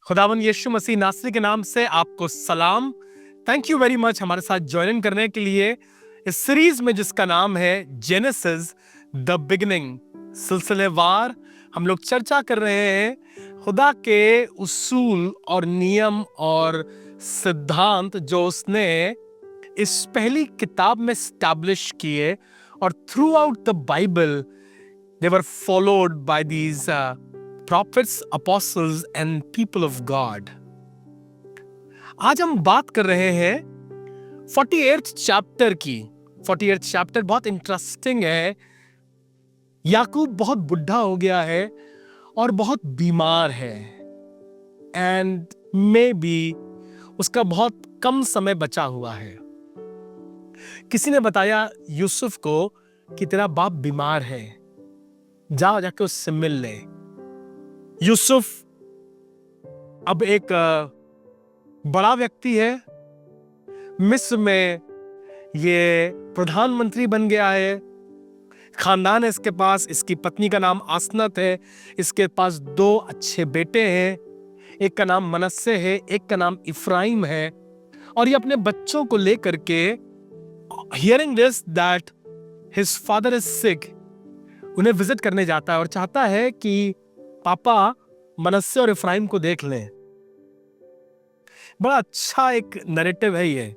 खुदावन यीशु मसीह नासरी के नाम से आपको सलाम। थैंक यू वेरी मच हमारे साथ ज्वाइन करने के लिए इस सीरीज में जिसका नाम है जेनेसिस द बिगिनिंग। सिलसिलेवार हम लोग चर्चा कर रहे हैं खुदा के उसूल और नियम और सिद्धांत जो उसने इस पहली किताब में स्टैब्लिश किए और through out the Bible they were followed by these prophets, apostles and people of God. आज हम बात कर रहे हैं 48th चैप्टर की। 48th चैप्टर बहुत इंटरेस्टिंग है। याकूब बहुत बुढ़ा हो गया है और बहुत बीमार है एंड मे बी उसका बहुत कम समय बचा हुआ है। किसी ने बताया यूसुफ को कि तेरा बाप बीमार है, जाओ जाके उससे मिल ले। यूसुफ अब एक बड़ा व्यक्ति है, मिस्र में ये प्रधानमंत्री बन गया है, खानदान है इसके पास, इसकी पत्नी का नाम आसनत है, इसके पास 2 अच्छे बेटे हैं, एक का नाम मनस्से है, एक का नाम इफ्राइम है। और ये अपने बच्चों को लेकर के hearing this that his father is sick उन्हें विजिट करने जाता है और चाहता है कि पापा मनस्से और इफ्राइम को देख लें। बड़ा अच्छा एक नैरेटिव है ये।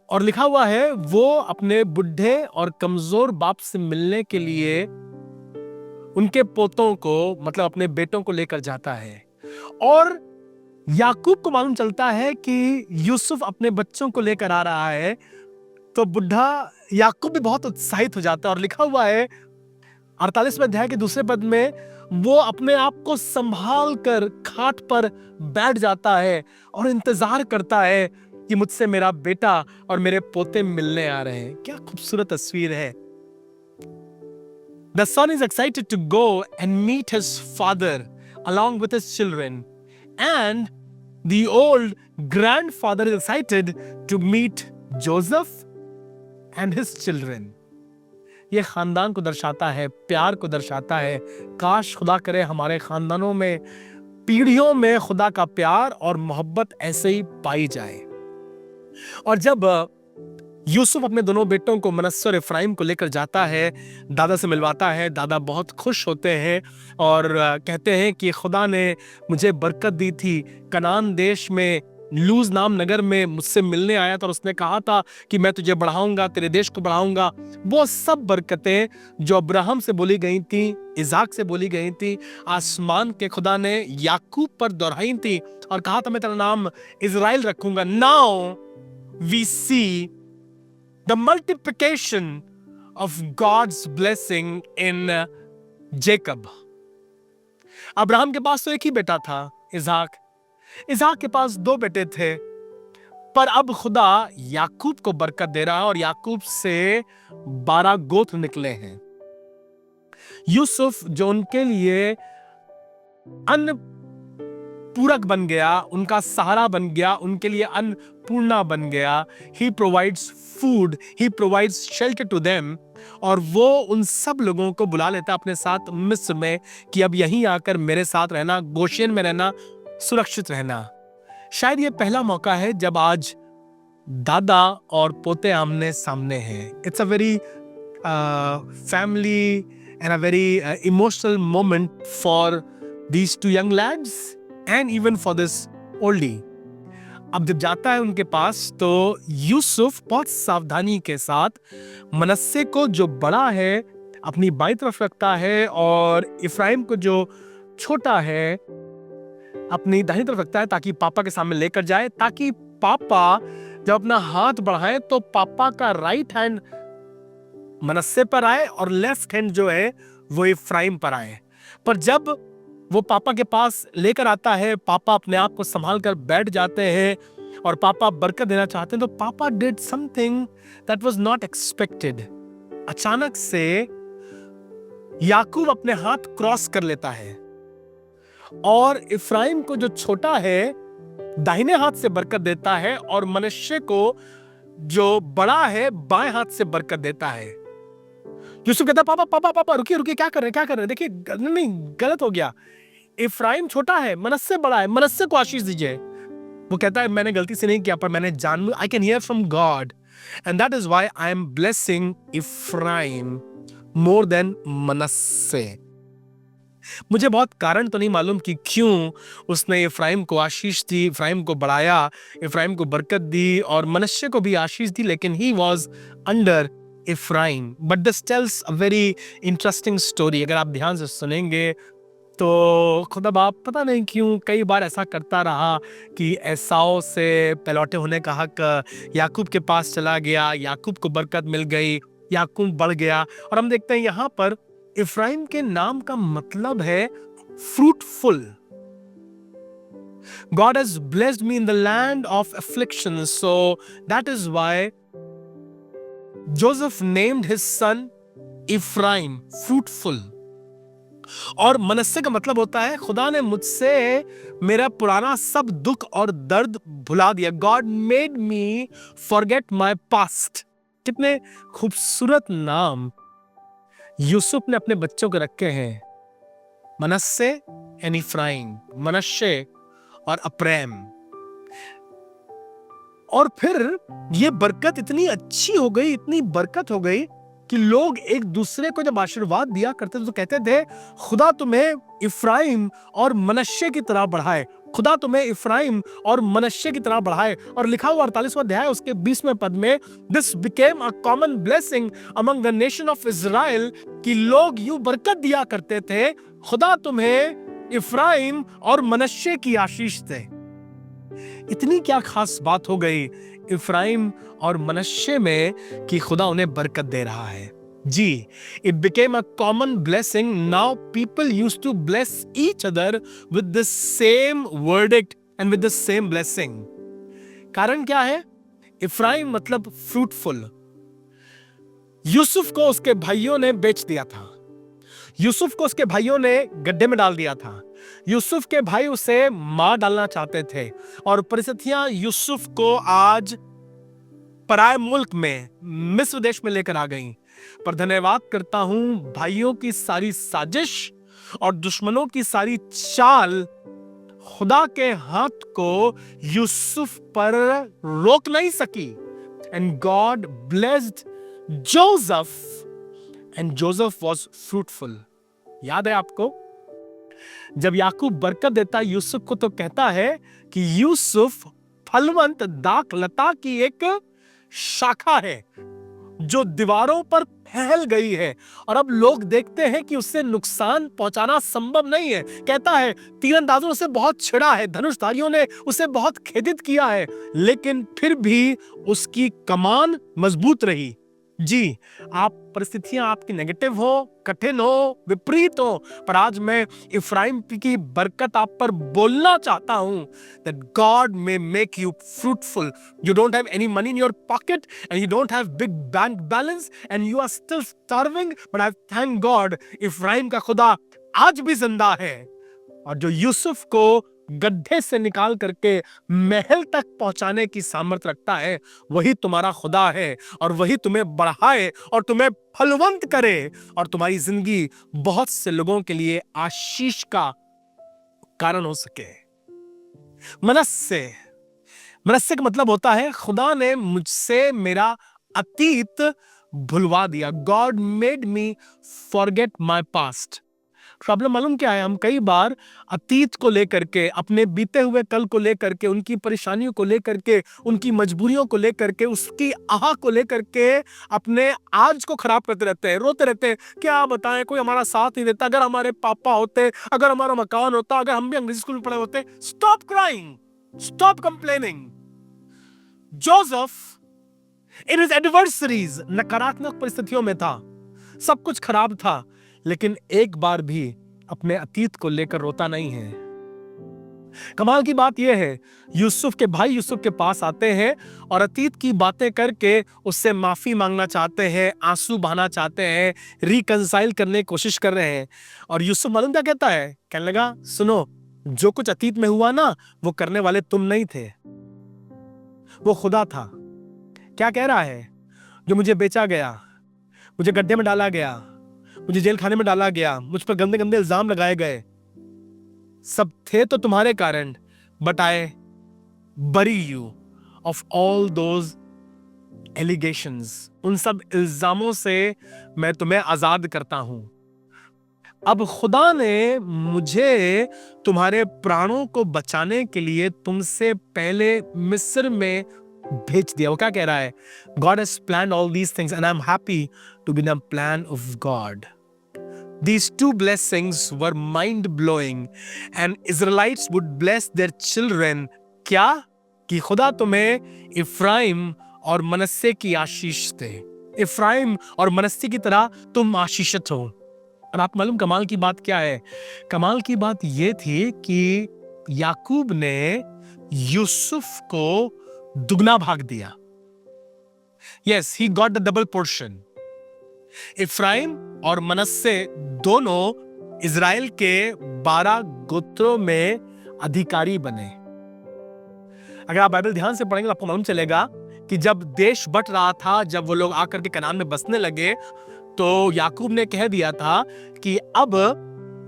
और लिखा हुआ है वो अपने बुढ़े और कमजोर बाप से मिलने के लिए उनके पोतों को मतलब अपने बेटों को लेकर जाता है। और याकूब को मालूम चलता है कि यूसुफ अपने बच्चों को लेकर आ रहा है, तो बुढ़ा याकूब भी बहुत उत्साहित हो जाता है। और लिखा हुआ है 48वें अध्याय के दूसरे पद में वो अपने आप को संभाल कर खाट पर बैठ जाता है और इंतजार करता है कि मुझसे मेरा बेटा और मेरे पोते मिलने आ रहे हैं। क्या खूबसूरत तस्वीर है। The son is excited to go and meet his father along with his children, and the old grandfather is excited to meet Joseph and his children. ये खानदान को दर्शाता है, प्यार को दर्शाता है। काश खुदा करे हमारे खानदानों में पीढ़ियों में खुदा का प्यार और मोहब्बत ऐसे ही पाई जाए। और जब यूसुफ अपने दोनों बेटों को मनस्से और इफ्राइम को लेकर जाता है, दादा से मिलवाता है, दादा बहुत खुश होते हैं और कहते हैं कि खुदा ने मुझे बरकत दी थी, कनान देश में लूज नाम नगर में मुझसे मिलने आया था और उसने कहा था कि मैं तुझे बढ़ाऊंगा, तेरे देश को बढ़ाऊंगा। वो सब बरकतें जो अब्राहम से बोली गई थी, इजाक से बोली गई थी, आसमान के खुदा ने याकूब पर दोहराई थी और कहा था मैं तेरा नाम इजराइल रखूंगा। Now we see the multiplication of God's blessing in Jacob. Abraham के पास तो एक ही बेटा था, इज़हाक के पास 2 बेटे थे, पर अब खुदा याकूब को बरकत दे रहा है और याकूब से 12 गोत्र निकले हैं। यूसुफ जो उनके लिए अन्न पूरक बन गया, उनका सहारा बन गया, उनके लिए अन्नपूर्णा बन गया। He provides food, he provides shelter to them. और वो उन सब लोगों को बुला लेता अपने साथ मिस्र में कि अब यहीं आकर मेरे साथ रहना, गोशेन में रहना, सुरक्षित रहना। शायद ये पहला मौका है जब आज दादा और पोते आमने सामने हैं। It's a very family and a very emotional moment for these 2 young lads and even for this Oldi. अब जब जाता है उनके पास तो यूसुफ बहुत सावधानी के साथ मनस्से को जो बड़ा है अपनी बाईं तरफ रखता है और इफ्राइम को जो छोटा है अपनी दाहिनी तरफ रखता है ताकि पापा के सामने लेकर जाए, ताकि पापा जब अपना हाथ बढ़ाए तो पापा का राइट हैंड मनस्से पर आए और लेफ्ट हैंड जो है वो इफ्राइम पर आए। पर जब वो पापा के पास लेकर आता है, पापा अपने आप को संभाल कर बैठ जाते हैं और पापा बरकत देना चाहते हैं, तो पापा did something that was not expected. अचानक से याकूब अपने हाथ क्रॉस कर लेता है और इफ्राइम को जो छोटा है दाहिने हाथ से बरकत देता है और मनश्शे को जो बड़ा है बाएं हाथ से बरकत देता है। यूसुफ कहता है पापा पापा पापा रुकिए रुकिए, क्या कर रहे हैं देखिए नहीं गलत हो गया। इफ्राइम छोटा है, मनश्शे बड़ा है, मनश्शे को आशीष दीजिए। वो कहता है मैंने गलती से नहीं किया, पर मैंने जान, I can hear from God and that is why I am blessing Ephraim more than Manasseh. मुझे बहुत कारण तो नहीं मालूम कि क्यों उसने इफ्राइम को आशीष दी, इफ्राइम को बढ़ाया, इफ्राइम को बरकत दी और मनश्शे को भी आशीष दी, लेकिन he was under Ephraim. But this tells a very interesting story. अगर आप ध्यान से सुनेंगे तो खुदा बाप पता नहीं क्यों कई बार ऐसा करता रहा कि एसाव से पलौटे होने का हक याकूब के पास चला गया, याकूब को बरकत मिल गई, याकूब बढ़ गया। और हम देखते हैं यहाँ पर इफ्राइम के नाम का मतलब है fruitful. God has blessed me in the land of affliction, so that is why Joseph named his son Ephraim, fruitful. और मनश्शे का मतलब होता है खुदा ने मुझसे मेरा पुराना सब दुख और दर्द भुला दिया। God made me forget my past. कितने खूबसूरत नाम यूसुफ ने अपने बच्चों को रखे हैं, मनश्शे एंड इफ्राइम, मनश्शे और अप्रैम। और फिर ये बरकत इतनी अच्छी हो गई, इतनी बरकत हो गई कि लोग एक दूसरे को जब आशीर्वाद दिया करते थे तो कहते थे खुदा तुम्हें इफ्राइम और मनश्शे की तरह बढ़ाए, खुदा तुम्हें इफ्राइम और मनश्शे की तरह बढ़ाए। और लिखा हुआ 48वां अध्याय उसके 20वें पद में, this became a common blessing among the nation of Israel, कि लोग यूं बरकत दिया करते थे, खुदा तुम्हें इफ्राइम और मनश्शे की आशीष दे। इतनी क्या खास बात हो गई इफ्राइम और मनश्शे में कि खुदा उन्हें बरकत दे रहा है। जी, it became a common blessing. Now people used to bless each other with the same verdict and with the same blessing. कारण क्या है? इफ्राइम मतलब फ्रूटफुल। यूसुफ को उसके भाइयों ने बेच दिया था, यूसुफ को उसके भाइयों ने गड्ढे में डाल दिया था, यूसुफ के भाई उसे मार डालना चाहते थे और परिस्थितियां यूसुफ को आज पराये मुल्क में, मिस्र देश में लेकर आ गईं। पर धन्यवाद करता हूं, भाइयों की सारी साजिश और दुश्मनों की सारी चाल खुदा के हाथ को यूसुफ पर रोक नहीं सकी। And God blessed Joseph and Joseph was fruitful. याद है आपको, जब याकूब बरकत देता यूसुफ को तो कहता है कि यूसुफ फलवंत दाख लता की एक शाखा है जो दीवारों पर फैल गई है और अब लोग देखते हैं कि उससे नुकसान पहुंचाना संभव नहीं है। कहता है तीरंदाजों से बहुत छिड़ा है, धनुषधारियों ने उसे बहुत खेदित किया है, लेकिन फिर भी उसकी कमान मजबूत रही। जी, आप परिस्थितियां आपकी नेगेटिव हो, कठिन हो, विपरीत हो, पर आज मैं इफ्राइम की बरकत आप पर बोलना चाहता हूं that God may make you fruitful. You don't have any money in your pocket and you don't have big bank balance and you are still starving, but I thank God Ephraim का खुदा आज भी जिंदा है और जो यूसुफ को गड्ढे से निकाल करके महल तक पहुंचाने की सामर्थ्य रखता है, वही तुम्हारा खुदा है और वही तुम्हें बढ़ाए और तुम्हें फलवंत करे और तुम्हारी जिंदगी बहुत से लोगों के लिए आशीष का कारण हो सके। मनश्शे, मनश्शे का मतलब होता है खुदा ने मुझसे मेरा अतीत भुलवा दिया। God made me forget my past. Problem मालूम क्या है, हम कई बार अतीत को लेकर के, अपने बीते हुए कल को लेकर के, उनकी परेशानियों को लेकर के, उनकी मजबूरियों को लेकर के, उसकी आह को लेकर के अपने आज को खराब करते रहते हैं, रोते रहते हैं। क्या बताएं, कोई हमारा साथ नहीं देता, अगर हमारे पापा होते, अगर हमारा मकान होता, अगर हम भी अंग्रेजी स्कूल में पढ़े होते। Stop crying, stop complaining. Joseph in his adversaries, नकारात्मक परिस्थितियों में था, सब कुछ खराब था, लेकिन एक बार भी अपने अतीत को लेकर रोता नहीं है। कमाल की बात यह है, यूसुफ के भाई यूसुफ के पास आते हैं और अतीत की बातें करके उससे माफी मांगना चाहते हैं, आंसू बहाना चाहते हैं, रिकंसाइल करने की कोशिश कर रहे हैं। और यूसुफ मालूम क्या कहता है? कहने लगा, सुनो, जो कुछ अतीत में हुआ ना, वो करने वाले तुम नहीं थे, वो खुदा था। क्या कह रहा है? जो मुझे बेचा गया, मुझे गड्ढे में डाला गया, मुझे जेल खाने में डाला गया, मुझ पर गंदे गंदे इल्जाम लगाए गए, सब थे तो तुम्हारे कारण, बट आई बरी you of all those allegations, उन सब इल्जामों से मैं तुम्हें आजाद करता हूं। अब खुदा ने मुझे तुम्हारे प्राणों को बचाने के लिए तुमसे पहले मिस्र में भेज दिया। वो क्या कह रहा है? God has planned all these things and I'm happy to be in the plan of God. These two blessings were mind blowing and Israelites would bless their children. क्या? कि खुदा तुम्हें इफ्राइम और मनस्से की आशीष दे। इफ्राइम और मनस्से की तरह तुम आशीषित हो। और आप मालूम कमाल की बात क्या है? कमाल की बात यह थी कि याकूब ने यूसुफ को दुगना भाग दिया। Yes, he got the double portion. Ephraim और मनस्से दोनों इजराइल के 12 गोत्रों में अधिकारी बने। अगर आप बाइबल ध्यान से पढ़ेंगे तो आपको मालूम चलेगा कि जब देश बंट रहा था, जब वो लोग आकर के कनान में बसने लगे, तो याकूब ने कह दिया था कि अब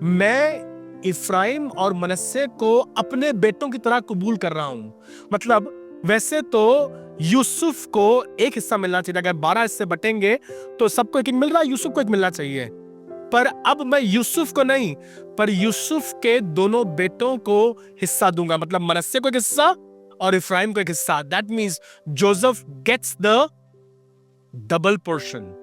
मैं इफ्राइम और मनस्से को अपने बेटों की तरह कबूल कर रहा हूं। मतलब वैसे तो यूसुफ को एक हिस्सा मिलना चाहिए, अगर 12 हिस्से बटेंगे तो सबको एक मिल रहा है, यूसुफ को एक मिलना चाहिए। पर अब मैं यूसुफ को नहीं, पर यूसुफ के दोनों बेटों को हिस्सा दूंगा। मतलब मनस्से को एक हिस्सा और इफ्राइम को एक हिस्सा। That means Joseph gets the double portion.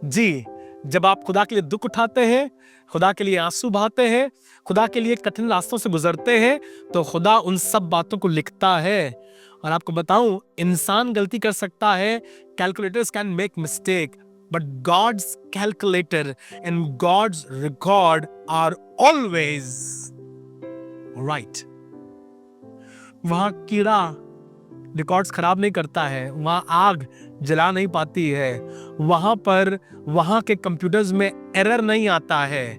जी, जब आप खुदा के लिए दुख उठाते हैं, खुदा के लिए आंसू बहाते हैं, खुदा के लिए कठिन रास्तों से गुजरते हैं, तो खुदा उन सब बातों को लिखता है। और आपको बताऊं, इंसान गलती कर सकता है, calculators can make mistake, but God's calculator and God's record are always right. वहां कीड़ा रिकॉर्ड्स खराब नहीं करता है, वहां आग जला नहीं पाती है, वहां के कंप्यूटर्स में एरर नहीं आता है,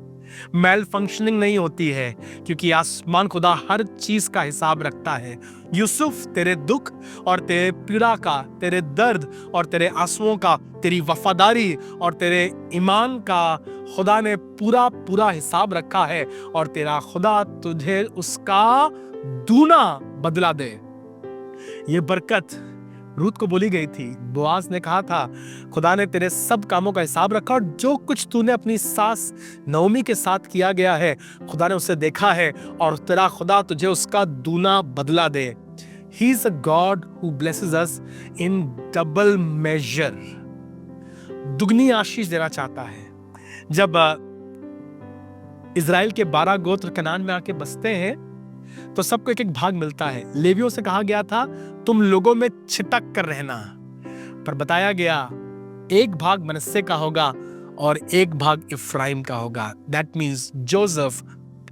मेल फंक्शनिंग नहीं होती है, क्योंकि आसमान खुदा हर चीज का हिसाब रखता है। यूसुफ, तेरे दुख और तेरे पीड़ा का, तेरे दर्द और तेरे आंसुओं का, तेरी वफादारी और तेरे ईमान का खुदा ने पूरा पूरा हिसाब रखा है, और तेरा खुदा तुझे उसका दूना बदला दे। ये बरकत रूत को बोली गई थी। बोआज ने कहा था, खुदा ने तेरे सब कामों का हिसाब रखा, और जो कुछ तूने अपनी सास नओमी के साथ किया गया है, खुदा ने उसे देखा है, और तेरा खुदा तुझे उसका दूना बदला दे। He is a God who blesses us in double measure. दुगनी आशीष देना चाहता है। जब इजराइल के 12 गोत्र कनान में आके बसते हैं, तो सबको एक एक भाग मिलता है। लेवियों से कहा गया था, तुम लोगों में छिटक कर रहना, पर बताया गया एक भाग मनस्से का होगा और एक भाग इफ्राइम का होगा। That means Joseph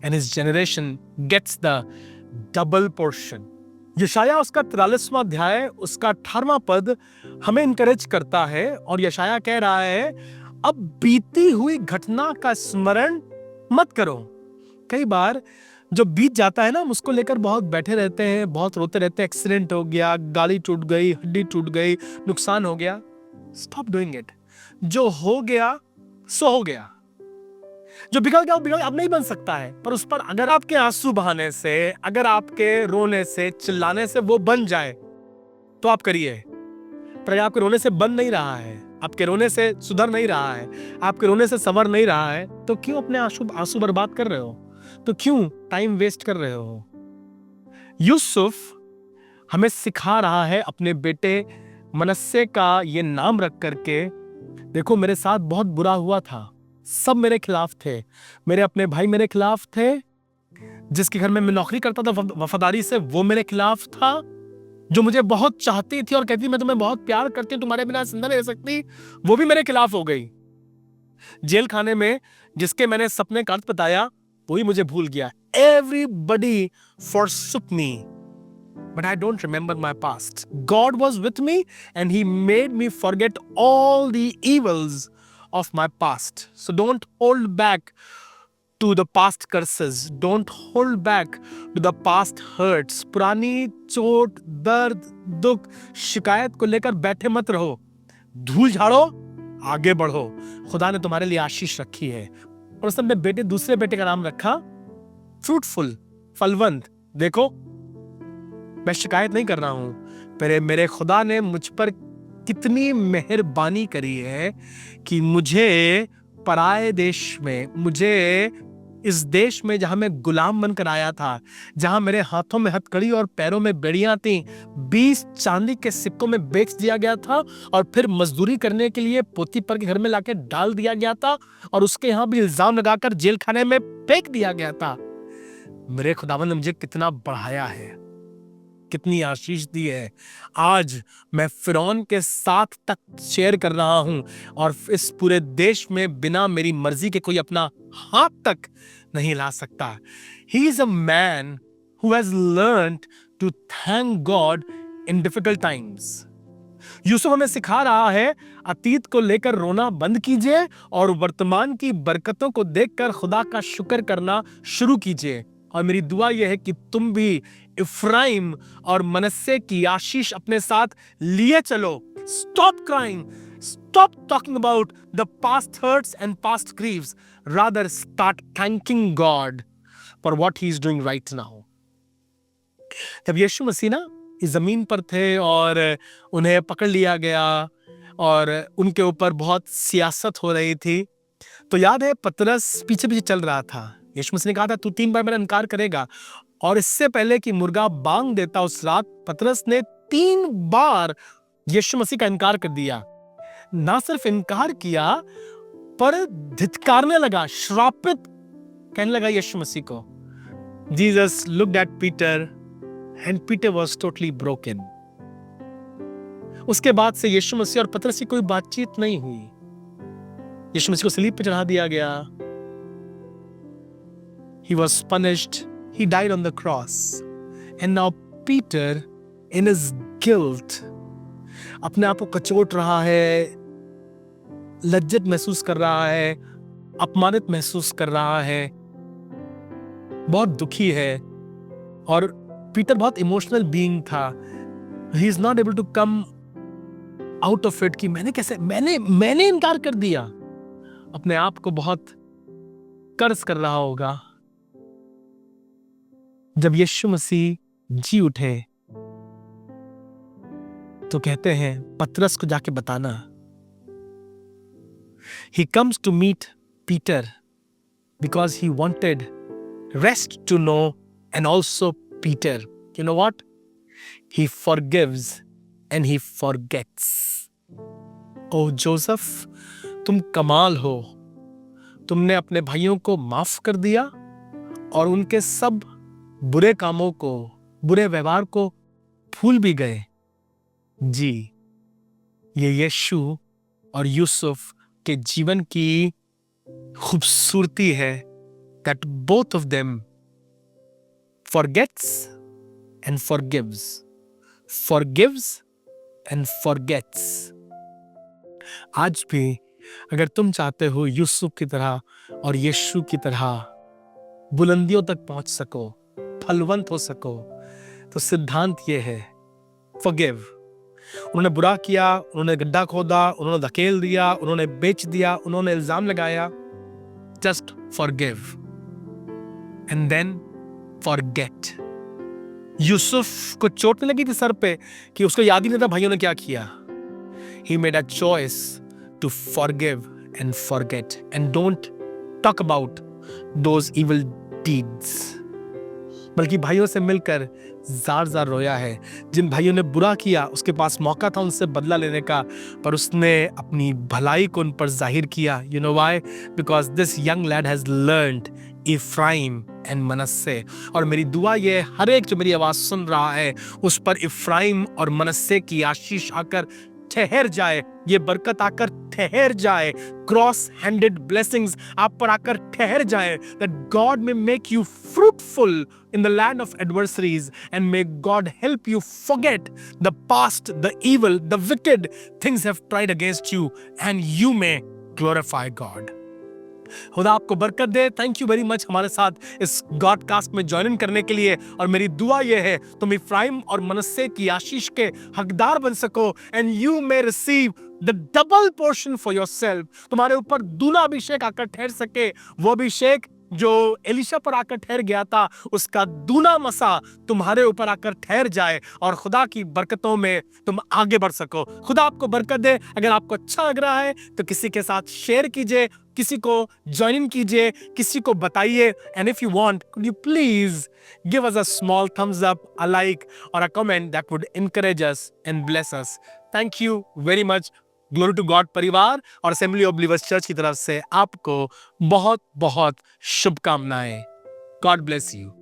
and his generation gets the double portion. यशाया उसका 43वां अध्याय उसका 18वां पद हमें इनकरेज करता है, और यशाया कह रहा है, अब बीती हुई घटना का स्मरण मत करो। कई बार जो बीत जाता है ना, हम उसको लेकर बहुत बैठे रहते हैं, बहुत रोते रहते हैं। एक्सीडेंट हो गया, गाड़ी टूट गई, हड्डी टूट गई, नुकसान हो गया। Stop doing it. जो हो गया सो हो गया, जो बिगड़ गया वो बिगड़, अब नहीं बन सकता है। पर उस पर अगर आपके आंसू बहाने से, अगर आपके रोने से, चिल्लाने से वो बन जाए, तो आप करिए। पर अगर आपके रोने से बन नहीं रहा है, आपके रोने से सुधर नहीं रहा है, आपके रोने से संवर नहीं रहा है, तो क्यों अपने आंसू बर्बाद कर रहे हो? तो क्यों टाइम वेस्ट कर रहे हो? यूसुफ हमें सिखा रहा है अपने बेटे मनस्से का ये नाम रख करके, देखो मेरे साथ बहुत बुरा हुआ था, सब मेरे खिलाफ थे, मेरे अपने भाई मेरे खिलाफ थे, जिसके घर में मैं नौकरी करता था वफादारी से वो मेरे खिलाफ था, जो मुझे बहुत चाहती थी और कहती मैं तुम्हें बहुत प्यार करती हूँ, तुम्हारे बिना जिंदा नहीं रह सकती, वो भी मेरे खिलाफ हो गई। जेल खाने में जिसके मैंने सपने का अर्थ बताया, वही मुझे भूल गया। Everybody forsook me, but I don't remember my past. God was with me and he made me forget all the evils of my past. So don't hold back to the past curses. Don't hold back to the past hurts. पुरानी चोट, दर्द, दुख, शिकायत को लेकर बैठे मत रहो। धूल झाड़ो, आगे बढ़ो। खुदा ने तुम्हारे लिए आशीष रखी है। और उसने अपने बेटे, दूसरे बेटे का नाम रखा फ्रूटफुल, फलवंत। देखो, मैं शिकायत नहीं कर रहा हूं, पर मेरे खुदा ने मुझ पर कितनी मेहरबानी करी है कि मुझे पराये देश में, मुझे इस देश में जहां मैं गुलाम बनकर आया था, जहां मेरे हाथों में हथकड़ी और पैरों में बेड़ियां थीं, 20 चांदी के सिक्कों में बेच दिया गया था और फिर मजदूरी करने के लिए पोतीपर के घर में लाके डाल दिया गया था और उसके यहां भी इल्जाम लगाकर जेल खाने में फेंक दिया गया था। मेरे खुदावंद ने मुझे कितना बढ़ाया है, कितनी आशीष दी है। आज मैं फिरौन के साथ तक शेयर कर रहा हूं और इस पूरे देश में बिना मेरी मर्जी के कोई अपना हाथ तक नहीं ला सकता। He is a man who has learned to thank God in difficult times. Yusuf हमें सिखा रहा है, अतीत को लेकर रोना बंद कीजिए और वर्तमान की बरकतों को देखकर खुदा का शुक्र करना शुरू कीजिए। और मेरी दुआ यह है कि तुम भी इफ्राइम और मनस्से की आशीष अपने साथ लिए चलो। Stop crying, stop talking about the past hurts and past griefs. Rather start thanking God for what he is doing right now. जब यीशु मसीह ना इस जमीन पर थे और उन्हें पकड़ लिया गया और उनके ऊपर बहुत सियासत हो रही थी, तो याद है पतरस पीछे पीछे चल रहा था। यीशु मसीह ने कहा था, तू 3 बार मेरा इनकार करेगा। और इससे पहले कि मुर्गा बांग देता उस रात, पतरस ने 3 बार यीशु मसीह का इनकार कर दिया। ना सिर्फ इनकार किया, पर धिक्कारने लगा, श्रापित कहने लगा यीशु मसीह को। Jesus looked at Peter and Peter was totally broken. उसके बाद से यीशु मसीह और पतरस की कोई बातचीत नहीं हुई। यीशु मसीह को सलीब पे चढ़ा दिया गया। He was punished. He died on the cross. And now Peter, in his guilt, अपने आप को कचोट रहा है, लज्जित महसूस कर रहा है, अपमानित महसूस कर रहा है, बहुत दुखी है। और पीटर बहुत इमोशनल बीइंग था। He is not able to come out of it कि मैंने इनकार कर दिया। अपने आप को बहुत कर्ज कर रहा होगा। जब यीशु मसीह जी उठे तो कहते हैं, पतरस को जाके बताना। He comes to meet Peter because he wanted rest to know and also Peter. You know what? He forgives and he forgets. Oh Joseph, तुम कमाल हो। तुमने अपने भाइयों को माफ कर दिया और उनके सब बुरे कामों को, बुरे व्यवहार को भूल भी गए। जी, ये यीशु और यूसुफ के जीवन की खूबसूरती है। That both of them forgets and forgives, forgives and forgets. आज भी अगर तुम चाहते हो यूसुफ की तरह और यीशु की तरह बुलंदियों तक पहुंच सको, फलवंत हो सको, तो सिद्धांत ये है, forgive. उन्होंने बुरा किया, उन्होंने गड्ढा खोदा, उन्होंने धकेल दिया, उन्होंने बेच दिया, उन्होंने इल्जाम लगाया। Just forgive and then forget. Yusuf को चोट नहीं लगी थी सर पे कि उसको याद ही नहीं था भाइयों ने क्या किया। He made a choice to forgive and forget and don't talk about those evil deeds. बल्कि भाइयों से मिलकर जार रोया है। जिन भाइयों ने बुरा किया, उसके पास मौका था उनसे बदला लेने का, पर उसने अपनी भलाई को उन पर जाहिर किया। You know why? Because this young lad has learned Ephraim and Manasseh. और मेरी दुआ ये, हर एक जो मेरी आवाज सुन रहा है, उस पर इफ्राइम और मनस्से की आशीष आकर ठहर जाए, ये बरकत आकर ठहर जाए, क्रॉस हैंडेड ब्लेसिंग्स आप पर आकर ठहर जाए, that God may make you fruitful in the land of adversaries and may God help you forget the past, the evil, the wicked things have tried against you and you may glorify God. खुदा आपको बरकत दे। Thank you very much हमारे साथ इस गॉडकास्ट में join in करने के लिए। और मेरी दुआ यह है, तुम इफ्राइम और मनस्से की आशीष के हकदार बन सको and you may receive the double portion for yourself. तुम्हारे ऊपर दूना अभिषेक आकर ठहर सके, वो अभिषेक जो एलिशा पर आकर ठहर गया था, उसका दूना मसा तुम्हारे ऊपर आकर ठहर जाए और खुदा की बरकतों में तुम आगे बढ़ सको। खुदा आपको बरकत दे। अगर आपको अच्छा लग रहा है तो किसी के साथ शेयर कीजिए, किसी को ज्वाइन इन कीजिए, किसी को बताइए। And if you want, could you please give us a small thumbs up, a like or a comment that would encourage us and bless us. Thank you very much. Glory to God परिवार और assembly of believers church की तरफ से आपको बहुत बहुत शुभकामनाएं। God bless you.